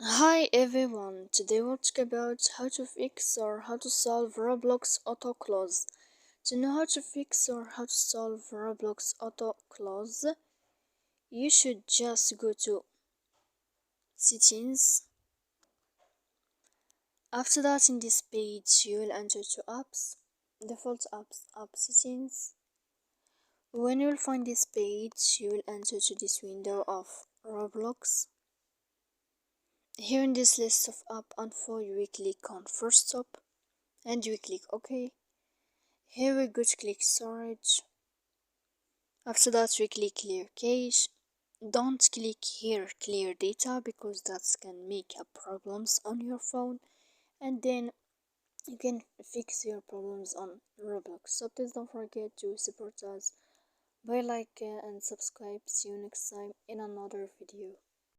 Hi everyone, today we'll talk about how to fix or how to solve Roblox auto close. To know how to fix or how to solve Roblox auto close, you should just go to settings. After that, in this page you will enter to apps, default apps, app settings. When you will find this page, you will enter to this window of Roblox. Here in this list of app info, you will click on first stop and you click OK. Here we go to click storage. After that we click clear cache. Don't click here clear data because that can make up problems on your phone, and then you can fix your problems on Roblox. So please don't forget to support us by like and subscribe. See you next time in another video.